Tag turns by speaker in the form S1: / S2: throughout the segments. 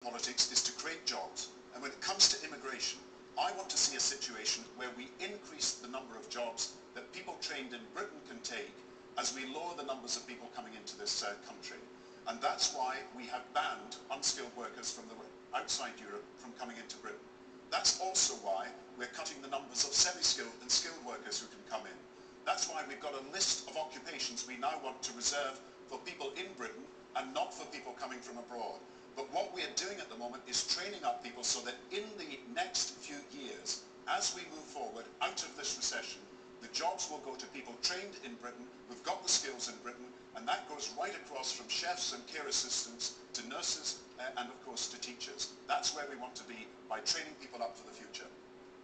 S1: politics is to create jobs. And when it comes to immigration, I want to see a situation where we increase the number of jobs that people trained in Britain can take as we lower the numbers of people coming into this country. And that's why we have banned unskilled workers from outside Europe from coming into Britain. That's also why we're cutting the numbers of semi-skilled and skilled workers who can come in. That's why we've got a list of occupations we now want to reserve for people in Britain and not for people coming from abroad. But what we're doing at the moment is training up people so that in the next few years, as we move forward out of this recession, the jobs will go to people trained in Britain, who've got the skills in Britain, and that goes right across from chefs and care assistants to nurses and of course to teachers. That's where we want to be by training people up for the future.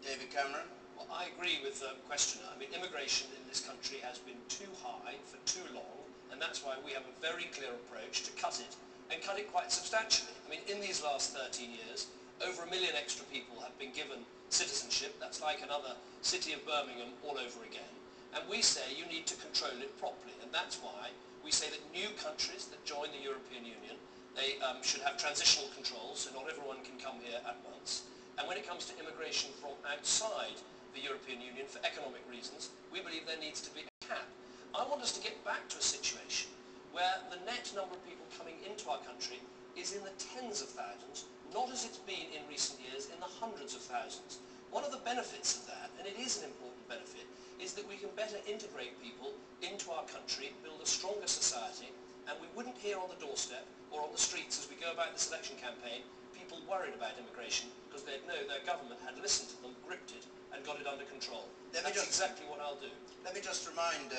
S2: David Cameron?
S3: Well, I agree with the questioner. I mean, immigration in this country has been too high for too long, and that's why we have a very clear approach to cut it, and cut it quite substantially. I mean, in these last 13 years, over 1 million extra people have been given citizenship. That's like another city of Birmingham all over again. And we say you need to control it properly, and that's why we say that new countries that join the European Union, they should have transitional controls, so not everyone can come here at once. And when it comes to immigration from outside the European Union for economic reasons, we believe there needs to be a cap. I want us to get back to a situation where the net number of people coming into our country is in the tens of thousands, not as it's been in recent years in the hundreds of thousands. One of the benefits of that, and it is an important benefit, is that we can better integrate people into our country, build a stronger society, and we wouldn't hear on the doorstep or on the streets as we go about this election campaign people worried about immigration because they'd know their government had listened to them, gripped it, and got it under control. That's exactly what I'll do.
S2: Let me just remind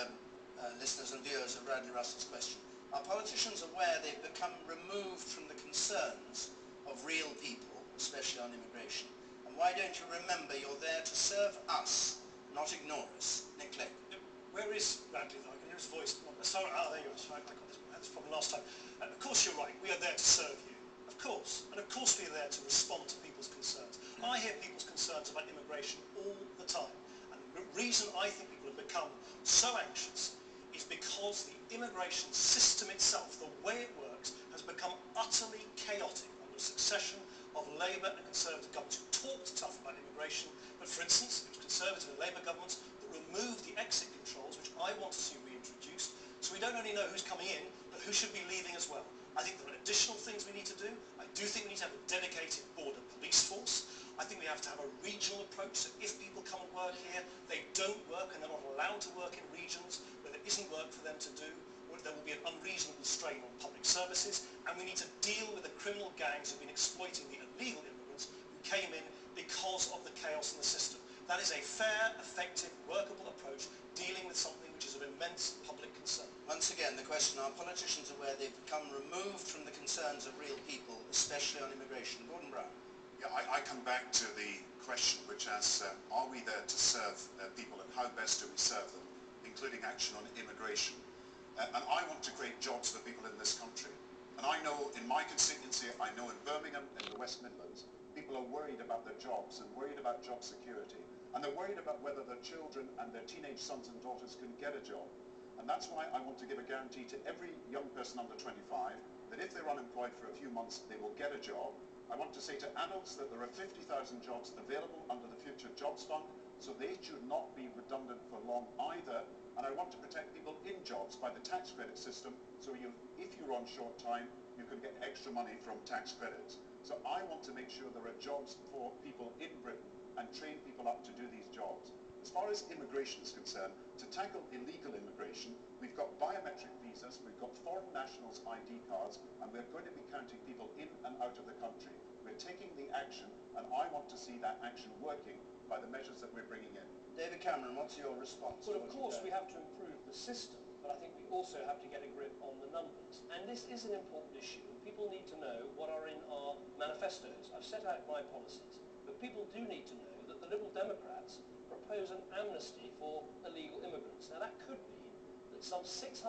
S2: listeners and viewers of Bradley Russell's question. Are politicians aware they've become removed from the concerns of real people, especially on immigration? And why don't you remember you're there to serve us, not ignore us? Nick Clegg.
S4: Where is Bradley? I can hear his voice. Sorry, there you are. Sorry, I got this problem last time. Of course you're right. We are there to serve you. Of course. And of course we are there to respond to people's concerns. I hear people's concerns about immigration all the time. And the reason I think people have become so anxious is because the immigration system itself, the way it works, has become utterly chaotic under a succession of Labour and Conservative governments who talked tough about immigration, but for instance, it was Conservative and Labour governments that removed the exit controls, which I want to see reintroduced, so we don't only know who's coming in, but who should be leaving as well. I think there are additional things we need to do. I do think we need to have a dedicated border police force. I think we have to have a regional approach, so if people come and work here, they don't work and they're not allowed to work in regions where there isn't work for them to do, or there will be an unreasonable strain on public services, and we need to deal with the criminal gangs who've been exploiting the illegal immigrants who came in because of the chaos in the system. That is a fair, effective, workable approach dealing with something which is of immense public concern.
S2: Once again, the question, are politicians aware they've become removed from the concerns of real people, especially on immigration? Gordon Brown.
S1: Yeah, I come back to the question which asks, are we there to serve people and how best do we serve them, including action on immigration? And I want to create jobs for people in this country. And I know in my constituency, I know in Birmingham, in the West Midlands, people are worried about their jobs and worried about job security. And they're worried about whether their children and their teenage sons and daughters can get a job. And that's why I want to give a guarantee to every young person under 25 that if they're unemployed for a few months, they will get a job. I want to say to adults that there are 50,000 jobs available under the Future Jobs Fund, so they should not be redundant for long either. And I want to protect people in jobs by the tax credit system, so if you're on short time, you can get extra money from tax credits. So I want to make sure there are jobs for people in Britain and train people up to do these jobs. As far as immigration is concerned, to tackle illegal immigration, we've got biometric visas, we've got foreign nationals' ID cards, and we're going to be counting people in and out of the country. We're taking the action, and I want to see that action working by the measures that we're bringing in.
S2: David Cameron, what's your response?
S3: Well, of course we have to improve the system, but I think we also have to get a grip on the numbers. And this is an important issue. People need to know what are in our manifestos. I've set out my policies, but people do need to know that the Liberal Democrats propose an amnesty for illegal immigrants. Now that could mean that some 600,000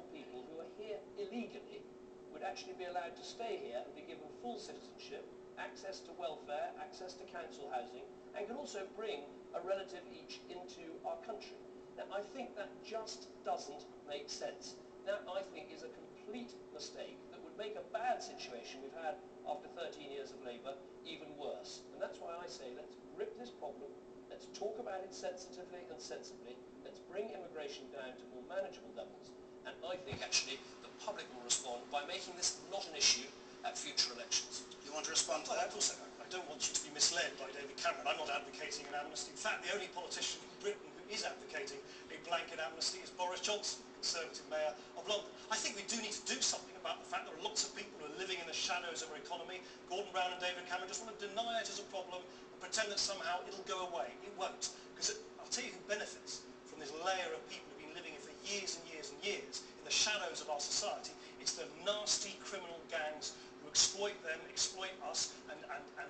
S3: people who are here illegally would actually be allowed to stay here and be given full citizenship, access to welfare, access to council housing, and can also bring a relative each into our country. Now I think that just doesn't make sense. That I think is a complete mistake that would make a bad situation we've had after 13 years of Labour, even worse. And that's why I say let's grip this problem, let's talk about it sensitively and sensibly, let's bring immigration down to more manageable levels, and I think actually the public will respond by making this not an issue at future elections.
S2: You want to respond to
S4: Well,
S2: that?
S4: of course, I don't want you to be misled by David Cameron. I'm not advocating an amnesty. In fact, the only politician in Britain who is advocating a blanket amnesty is Boris Johnson, the Conservative Mayor of London. I think we do need to do something about the fact there are lots of people who are living in the shadows of our economy. Gordon Brown and David Cameron just want to deny it as a problem and pretend that somehow it'll go away. It won't. Because I'll tell you who benefits from this layer of people who've been living here for years and years and years in the shadows of our society. It's the nasty criminal gangs who exploit them, exploit us, and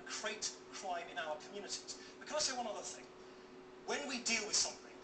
S4: create crime in our communities. But can I say one other thing? When we deal with something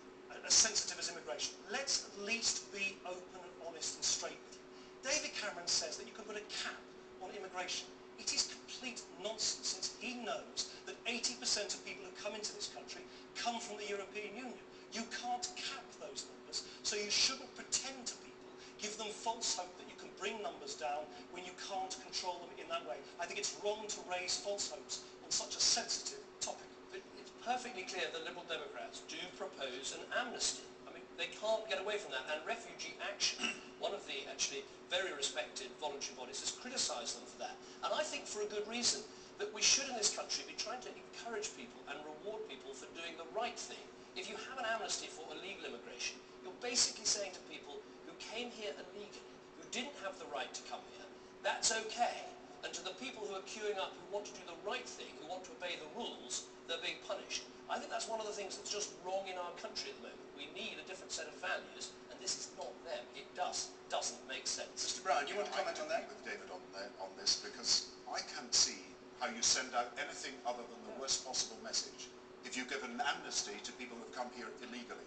S4: as sensitive as immigration, let's at least be open and honest and straight with you. David Cameron says that you can put a cap on immigration. It is complete nonsense, since he knows that 80% of people who come into this country come from the European Union. You can't cap those numbers, so you shouldn't pretend to people, give them false hope that you can bring numbers down when you can't control them in that way. I think it's wrong to raise false hopes on such a sensitive topic.
S3: But it's perfectly clear that Liberal Democrats do propose an amnesty. I mean, they can't get away from that. And Refugee Action, one of the actually very respected voluntary bodies, has criticised them for that. And I think for a good reason, that we should in this country be trying to encourage people and reward people for doing the right thing. If you have an amnesty for illegal immigration, you're basically saying to people who came here illegally, who didn't have the right to come here, that's okay. And to the people who are queuing up, who want to do the right thing, who want to obey the rules, they're being punished. I think that's one of the things that's just wrong in our country at the moment. We need a different set of values, and this is not them. It doesn't make sense.
S2: Mr. Brown, do you want to comment on that?
S1: I agree with David on this, because I can't see how you send out anything other than the worst possible message if you give an amnesty to people who have come here illegally.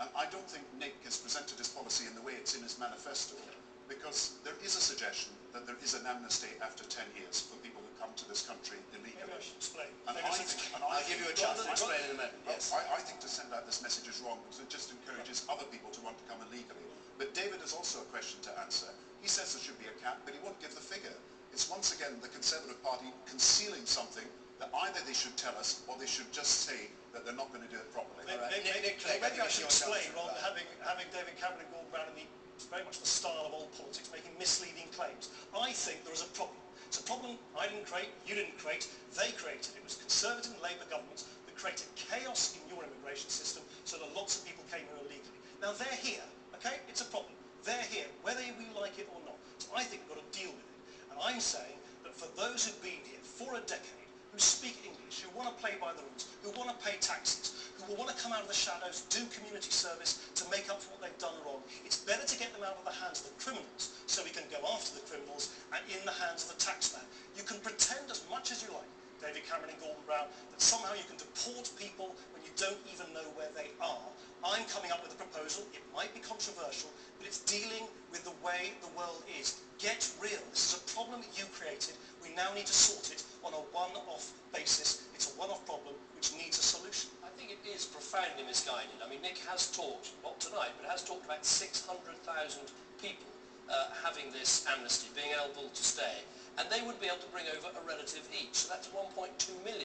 S1: And I don't think Nick has presented his policy in the way it's in his manifesto, because there is a suggestion that there is an amnesty after 10 years for people who come to this country illegally.
S4: Maybe I should explain.
S1: And
S2: I'll give you a chance to explain in a minute. Yes.
S1: I think to send out this message is wrong, because it just encourages other people to want to come illegally. But David has also a question to answer. He says there should be a cap, but he won't give the figure. It's once again the Conservative Party concealing something that either they should tell us or they should just say that they're not going to do it properly.
S4: Maybe I should explain, rather than having David Cameron and Gordon Brown in very much the style of old politics, making misleading claims. I think there is a problem. It's a problem I didn't create, you didn't create, they created. It was Conservative and Labour governments that created chaos in your immigration system so that lots of people came here illegally. Now they're here, okay? It's a problem. They're here, whether we like it or not. So I think we've got to deal with it. And I'm saying that for those who've been here for a decade, who speak English, who want to play by the rules, who want to pay taxes, who will want to come out of the shadows, do community service to make up for what they've done wrong, it's better to get them out of the hands of the criminals so we can go after the criminals and in the hands of the taxman. You can pretend as much as you like, David Cameron and Gordon Brown, that somehow you can deport people when you don't even know where they are. I'm coming up with a proposal. It might be controversial, but it's dealing with the way the world is. Get real. This is a problem that you created. We now need to sort it on a one-off basis. It's a one-off problem which needs a solution.
S3: I think it is profoundly misguided. I mean, Nick has talked, not tonight, but has talked about 600,000 people having this amnesty, being able to stay. And they would be able to bring over a relative each. So that's 1.2 million.